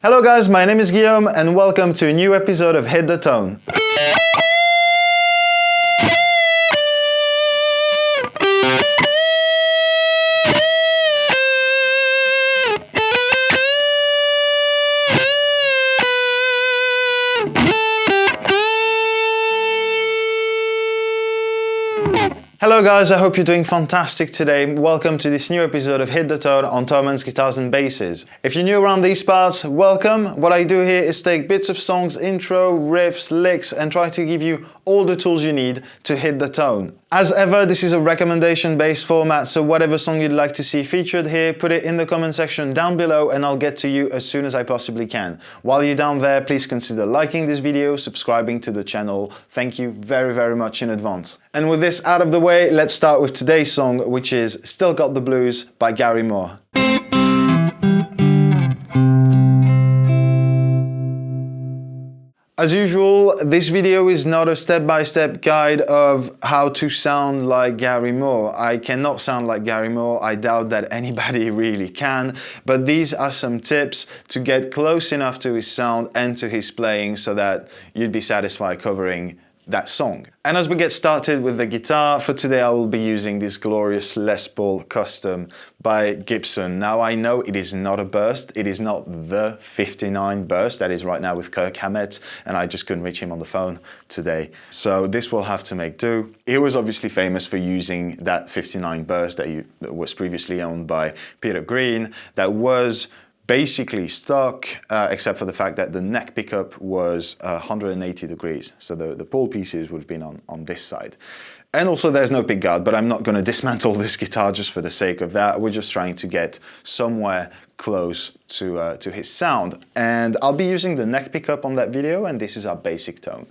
Hello guys, my name is Guillaume and welcome to a new episode of Hit the Tone. Hello guys, I hope you're doing fantastic today. Welcome to this new episode of Hit the Tone on Thomann's Guitars and Basses. If you're new around these parts, welcome. What I do here is take bits of songs, intro, riffs, licks, and try to give you all the tools you need to hit the tone. As ever, this is a recommendation-based format, so whatever song you'd like to see featured here, put it in the comment section down below and I'll get to you as soon as I possibly can. While you're down there, please consider liking this video, subscribing to the channel. Thank you very, very much in advance. And with this out of the way, let's start with today's song, which is Still Got the Blues by Gary Moore. As usual, this video is not a step-by-step guide of how to sound like Gary Moore. I cannot sound like Gary Moore, I doubt that anybody really can, but these are some tips to get close enough to his sound and to his playing so that you'd be satisfied covering that song. And as we get started with the guitar, for today I will be using this glorious Les Paul Custom by Gibson. Now I know it is not a burst, it is not the 59 burst that is right now with Kirk Hammett, and I just couldn't reach him on the phone today. So this will have to make do. He was obviously famous for using that 59 burst that was previously owned by Peter Green, that was basically stock, except for the fact that the neck pickup was 180 degrees. So the pull pieces would have been on this side. And also there's no pickguard, but I'm not going to dismantle this guitar just for the sake of that. We're just trying to get somewhere close to his sound. And I'll be using the neck pickup on that video, and this is our basic tone.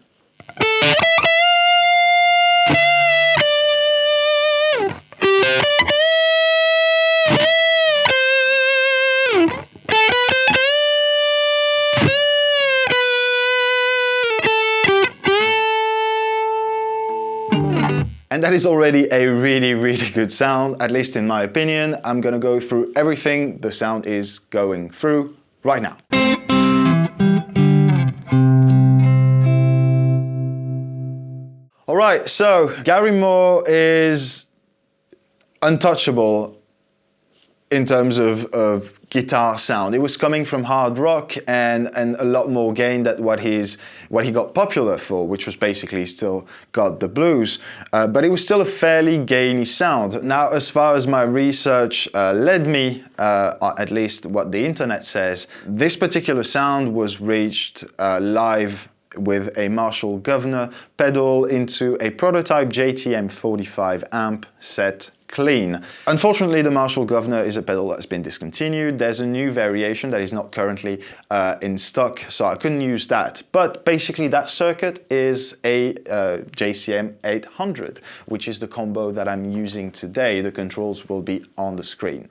And that is already a really, really good sound, at least in my opinion. I'm gonna go through everything the sound is going through right now. All right, so Gary Moore is untouchable in terms of guitar sound. It was coming from hard rock and a lot more gain than what he got popular for, which was basically Still Got the Blues, but it was still a fairly gainy sound. Now, as far as my research led me, at least what the internet says, this particular sound was reached live with a Marshall guv'nor pedal into a prototype JTM 45 amp set clean. Unfortunately, the Marshall guv'nor is a pedal that's been discontinued. There's a new variation that is not currently in stock, so I couldn't use that. But basically that circuit is a JCM 800, which is the combo that I'm using today. The controls will be on the screen.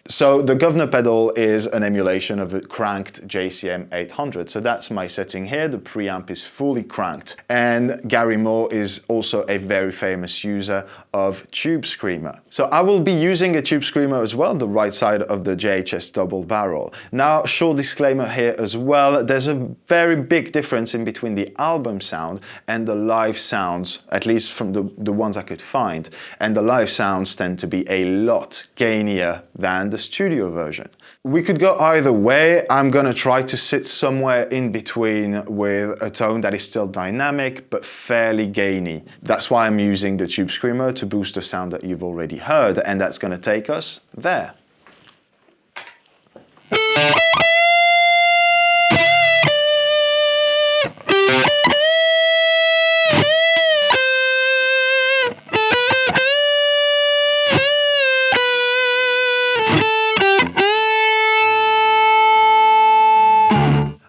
So the guv'nor pedal is an emulation of a cranked JCM 800. So that's my setting here. The preamp is fully cranked. And Gary Moore is also a very famous user of Tube Screamer. So I will be using a Tube Screamer as well, the right side of the JHS double barrel. Now, short disclaimer here as well. There's a very big difference in between the album sound and the live sounds, at least from the ones I could find. And the live sounds tend to be a lot gainier than the studio version. We could go either way. I'm gonna try to sit somewhere in between with a tone that is still dynamic but fairly gainy. That's why I'm using the Tube Screamer to boost the sound that you've already heard, and that's gonna take us there.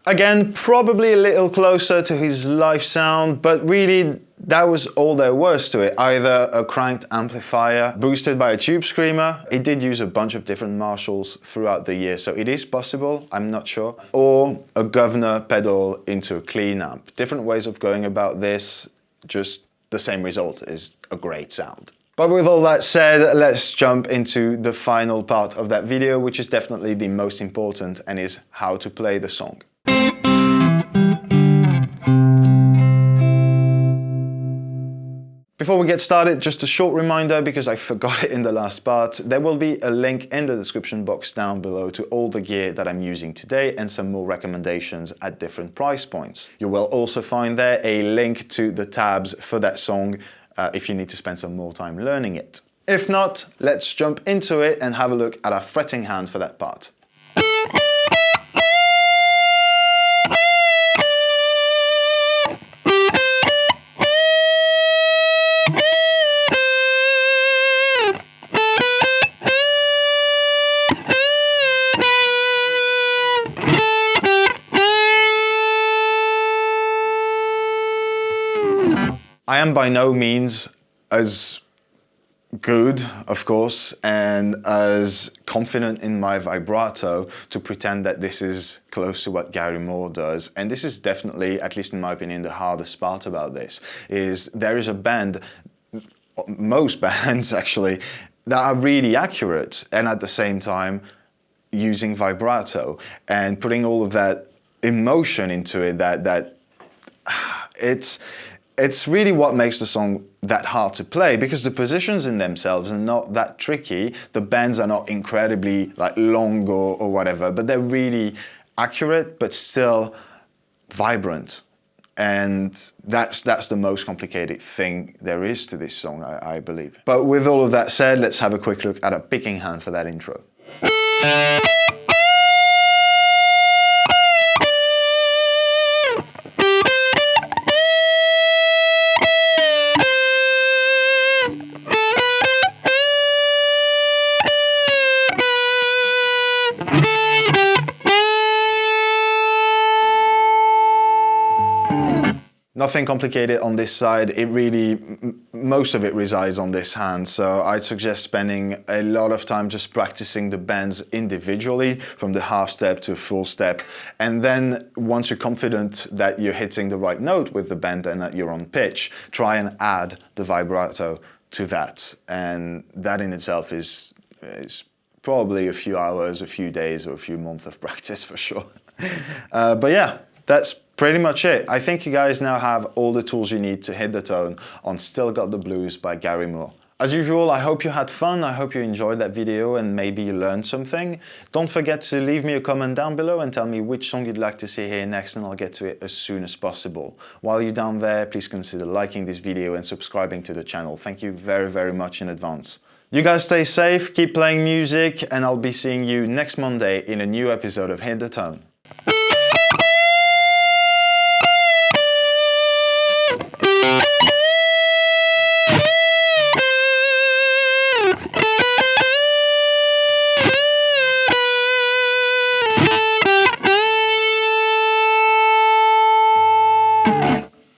Again, probably a little closer to his live sound, but really that was all there was to it. Either a cranked amplifier boosted by a Tube Screamer. It did use a bunch of different Marshalls throughout the year, so it is possible, I'm not sure. Or a guv'nor pedal into a clean amp. Different ways of going about this, just the same result is a great sound. But with all that said, let's jump into the final part of that video, which is definitely the most important, and is how to play the song. Before we get started, just a short reminder, because I forgot it in the last part, there will be a link in the description box down below to all the gear that I'm using today and some more recommendations at different price points. You will also find there a link to the tabs for that song if you need to spend some more time learning it. If not, let's jump into it and have a look at our fretting hand for that part. I am by no means as good, of course, and as confident in my vibrato to pretend that this is close to what Gary Moore does. And this is definitely, at least in my opinion, the hardest part about this, is there is a band, most bands actually, that are really accurate and at the same time using vibrato and putting all of that emotion into it, it's really what makes the song that hard to play, because the positions in themselves are not that tricky. The bends are not incredibly like long or whatever, but they're really accurate but still vibrant. And that's the most complicated thing there is to this song, I believe. But with all of that said, let's have a quick look at a picking hand for that intro. Nothing complicated on this side. It really, most of it resides on this hand. So I'd suggest spending a lot of time just practicing the bends individually, from the half step to a full step. And then once you're confident that you're hitting the right note with the bend and that you're on pitch, try and add the vibrato to that. And that in itself is probably a few hours, a few days, or a few months of practice for sure. But yeah, that's pretty much it. I think you guys now have all the tools you need to hit the tone on Still Got the Blues by Gary Moore. As usual, I hope you had fun, I hope you enjoyed that video and maybe you learned something. Don't forget to leave me a comment down below and tell me which song you'd like to see here next, and I'll get to it as soon as possible. While you're down there, please consider liking this video and subscribing to the channel. Thank you very, very much in advance. You guys stay safe, keep playing music, and I'll be seeing you next Monday in a new episode of Hit the Tone.